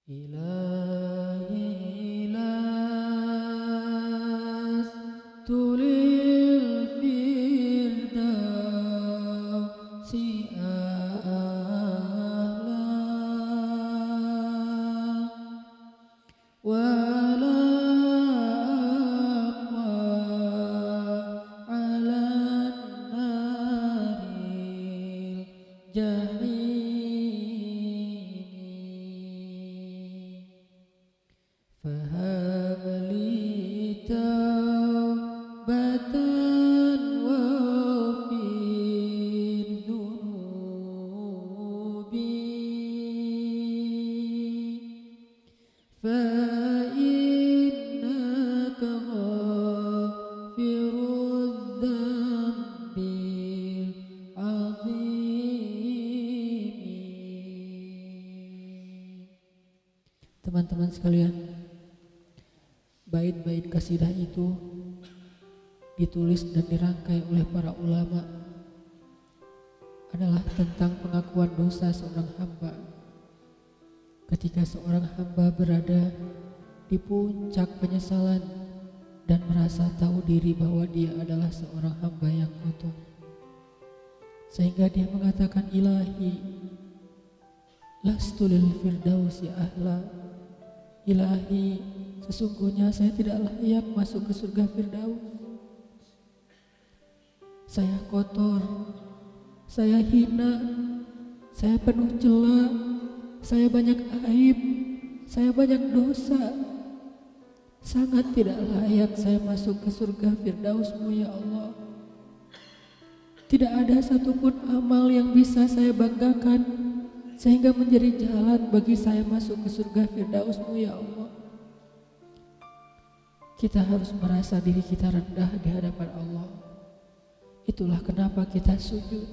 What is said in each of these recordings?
إلهي لست للفردوس أعلى ولا أقوى على النار الجحيم فهب لي توبة واغفر ذنوبي فإنك غافر الذنب العظيم. Teman-teman sekalian, bait-bait kasidah itu ditulis dan dirangkai oleh para ulama adalah tentang pengakuan dosa seorang hamba. Ketika seorang hamba berada di puncak penyesalan dan merasa tahu diri bahwa dia adalah seorang hamba yang kotor, sehingga dia mengatakan, Ilahi lastu lil firdausi ahla. Ilahi, sesungguhnya saya tidak layak masuk ke surga Firdaus. Saya kotor, saya hina, saya penuh cela, saya banyak aib, saya banyak dosa. Sangat tidak layak saya masuk ke surga Firdaus-Mu ya Allah. Tidak ada satupun amal yang bisa saya banggakan sehingga menjadi jalan bagi saya masuk ke surga Firdaus-Mu ya Allah. Kita harus merasa diri kita rendah di hadapan Allah. Itulah kenapa kita sujud.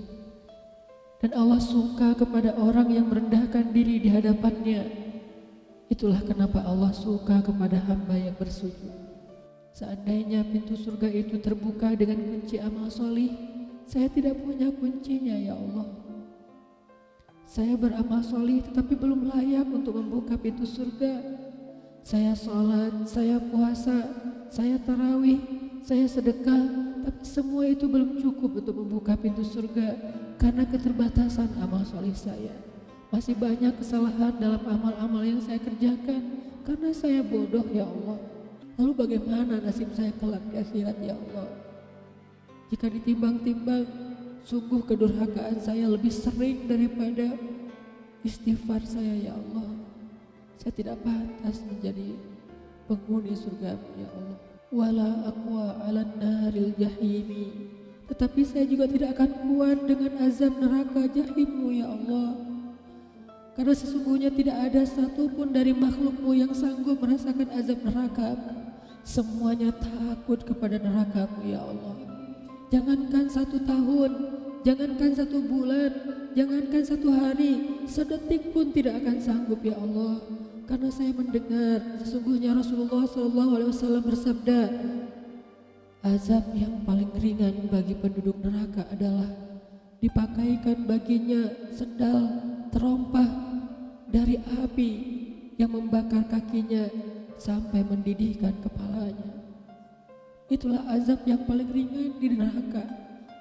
Dan Allah suka kepada orang yang merendahkan diri di hadapannya. Itulah kenapa Allah suka kepada hamba yang bersujud. Seandainya pintu surga itu terbuka dengan kunci amal solih, saya tidak punya kuncinya ya Allah. Saya beramal solih tetapi belum layak untuk membuka pintu surga. Saya sholat, saya puasa, saya tarawih, saya sedekah, tapi semua itu belum cukup untuk membuka pintu surga karena keterbatasan amal solih saya. Masih banyak kesalahan dalam amal-amal yang saya kerjakan karena saya bodoh ya Allah. Lalu bagaimana nasib saya kelak di akhirat ya Allah? Jika ditimbang-timbang, sungguh kedurhakaan saya lebih sering daripada istighfar saya ya Allah. Saya tidak pantas menjadi penghuni surga ya Allah. Wala aqwa 'alan naril jahimi. Tetapi saya juga tidak akan kuat dengan azab neraka jahim-Mu ya Allah. Karena sesungguhnya tidak ada satupun dari makhluk-Mu yang sanggup merasakan azab neraka. Semuanya takut kepada neraka-Mu ya Allah. Jangankan 1 tahun, jangankan 1 bulan, jangankan 1 hari, sedetik pun tidak akan sanggup ya Allah. Karena saya mendengar sesungguhnya Rasulullah SAW bersabda, azab yang paling ringan bagi penduduk neraka adalah dipakaikan baginya sendal terompah dari api yang membakar kakinya sampai mendidihkan kepalanya. Itulah azab yang paling ringan di neraka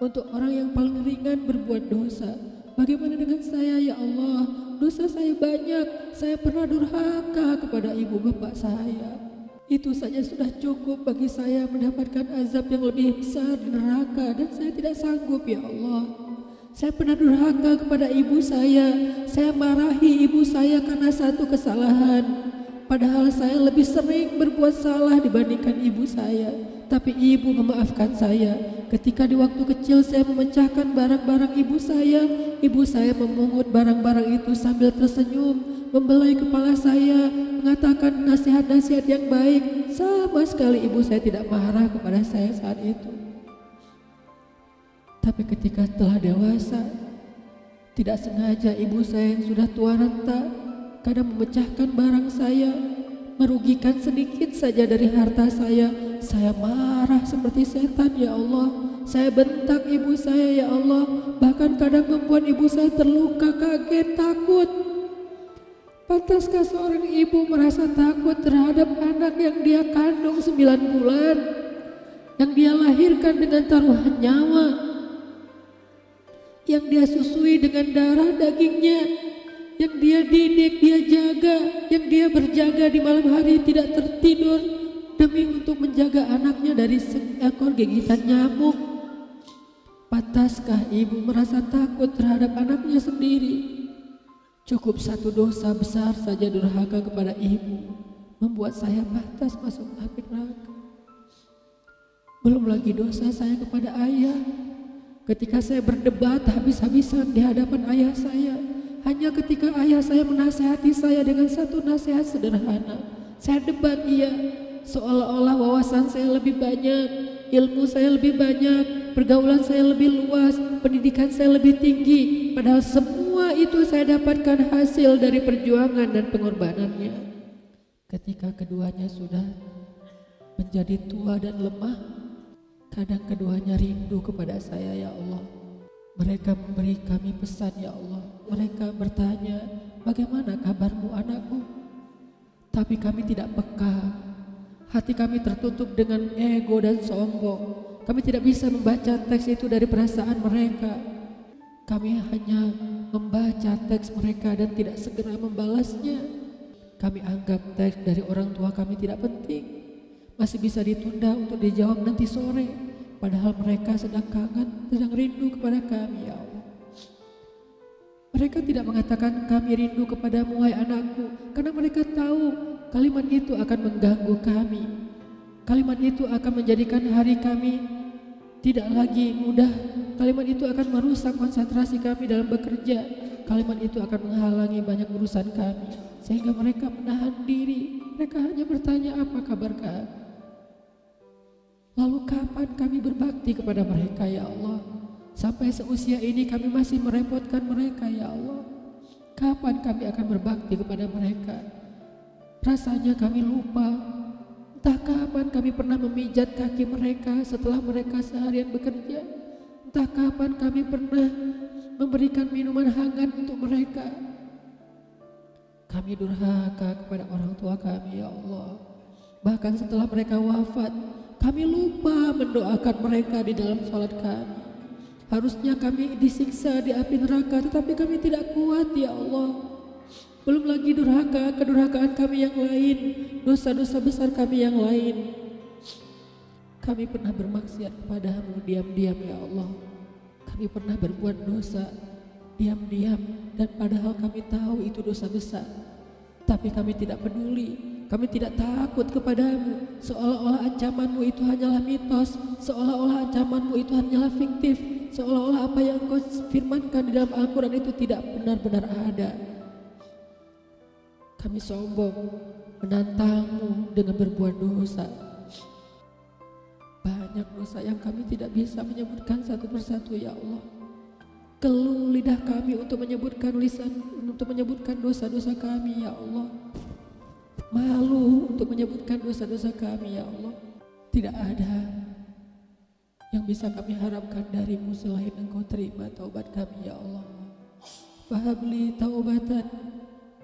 untuk orang yang paling ringan berbuat dosa. Bagaimana dengan saya ya Allah? Dosa saya banyak, saya pernah durhaka kepada ibu bapak saya. Itu saja sudah cukup bagi saya mendapatkan azab yang lebih besar di neraka, dan saya tidak sanggup ya Allah. Saya pernah durhaka kepada ibu saya marahi ibu saya karena satu kesalahan. Padahal saya lebih sering berbuat salah dibandingkan ibu saya. Tapi ibu memaafkan saya. Ketika di waktu kecil saya memecahkan barang-barang ibu saya memungut barang-barang itu sambil tersenyum, membelai kepala saya, mengatakan nasihat-nasihat yang baik. Sama sekali ibu saya tidak marah kepada saya saat itu. Tapi ketika telah dewasa, tidak sengaja ibu saya yang sudah tua renta kadang memecahkan barang saya, merugikan sedikit saja dari harta saya marah seperti setan ya Allah. Saya bentak ibu saya ya Allah, bahkan kadang membuat ibu saya terluka, kaget, takut. Pantaskah seorang ibu merasa takut terhadap anak yang dia kandung 9 bulan, yang dia lahirkan dengan taruhan nyawa, yang dia susui dengan darah dagingnya, yang dia didik, dia jaga, yang dia berjaga di malam hari tidak tertidur demi untuk menjaga anaknya dari seekor gigitan nyamuk? Pantaskah ibu merasa takut terhadap anaknya sendiri? Cukup satu dosa besar saja durhaka kepada ibu membuat saya pantas masuk api neraka. Belum lagi dosa saya kepada ayah. Ketika saya berdebat habis-habisan di hadapan ayah saya, hanya ketika ayah saya menasihati saya dengan satu nasihat sederhana, saya debat dia, seolah-olah wawasan saya lebih banyak, ilmu saya lebih banyak, pergaulan saya lebih luas, pendidikan saya lebih tinggi, padahal semua itu saya dapatkan hasil dari perjuangan dan pengorbanannya. Ketika keduanya sudah menjadi tua dan lemah, kadang keduanya rindu kepada saya, ya Allah. Mereka memberi kami pesan, ya Allah. Mereka bertanya, bagaimana kabarmu anakku? Tapi kami tidak peka. Hati kami tertutup dengan ego dan sombong. Kami tidak bisa membaca teks itu dari perasaan mereka. Kami hanya membaca teks mereka dan tidak segera membalasnya. Kami anggap teks dari orang tua kami tidak penting, masih bisa ditunda untuk dijawab nanti sore. Padahal mereka sedang kangen, sedang rindu kepada kami, ya Allah. Mereka tidak mengatakan kami rindu kepadamu, wahai anakku, karena mereka tahu kalimat itu akan mengganggu kami. Kalimat itu akan menjadikan hari kami tidak lagi mudah. Kalimat itu akan merusak konsentrasi kami dalam bekerja. Kalimat itu akan menghalangi banyak urusan kami, sehingga mereka menahan diri. Mereka hanya bertanya, apa kabar kami? Lalu kapan kami berbakti kepada mereka, ya Allah? Sampai seusia ini kami masih merepotkan mereka, ya Allah. Kapan kami akan berbakti kepada mereka? Rasanya kami lupa. Entah kapan kami pernah memijat kaki mereka setelah mereka seharian bekerja. Entah kapan kami pernah memberikan minuman hangat untuk mereka. Kami durhaka kepada orang tua kami, ya Allah. Bahkan setelah mereka wafat, kami lupa mendoakan mereka di dalam sholat kami. Harusnya kami disiksa di api neraka, tetapi kami tidak kuat, ya Allah. Belum lagi kedurhakaan kami yang lain, dosa-dosa besar kami yang lain. Kami pernah bermaksiat kepadamu diam-diam, ya Allah. Kami pernah berbuat dosa diam-diam, dan padahal kami tahu itu dosa besar. Tapi kami tidak peduli. Kami tidak takut kepadamu, seolah-olah ancamanmu itu hanyalah mitos, seolah-olah ancamanmu itu hanyalah fiktif, seolah-olah apa yang engkau firmankan di dalam Al-Quran itu tidak benar-benar ada. Kami sombong, menantangmu dengan berbuat dosa. Banyak dosa yang kami tidak bisa menyebutkan satu persatu, ya Allah. Keluh lidah kami untuk menyebutkan dosa-dosa kami, ya Allah. Malu untuk menyebutkan dosa-dosa kami, ya Allah. Tidak ada yang bisa kami harapkan darimu selain engkau terima taubat kami, ya Allah. Fahabli taubatan,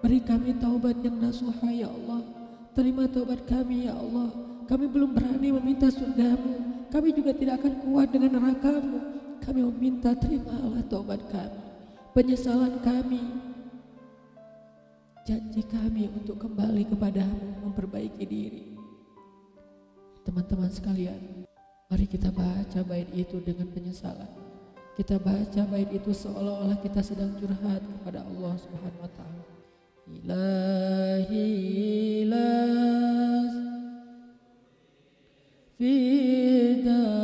beri kami taubat yang nasuha, ya Allah. Terima taubat kami, ya Allah. Kami belum berani meminta surgamu, kami juga tidak akan kuat dengan nerakamu. Kami meminta terimalah taubat kami, penyesalan kami, janji kami untuk kembali kepadamu, memperbaiki diri. Teman-teman sekalian, mari kita baca bait itu dengan penyesalan. Kita baca bait itu seolah-olah kita sedang curhat kepada Allah Subhanahu wa Ta'ala. Ilahi las fida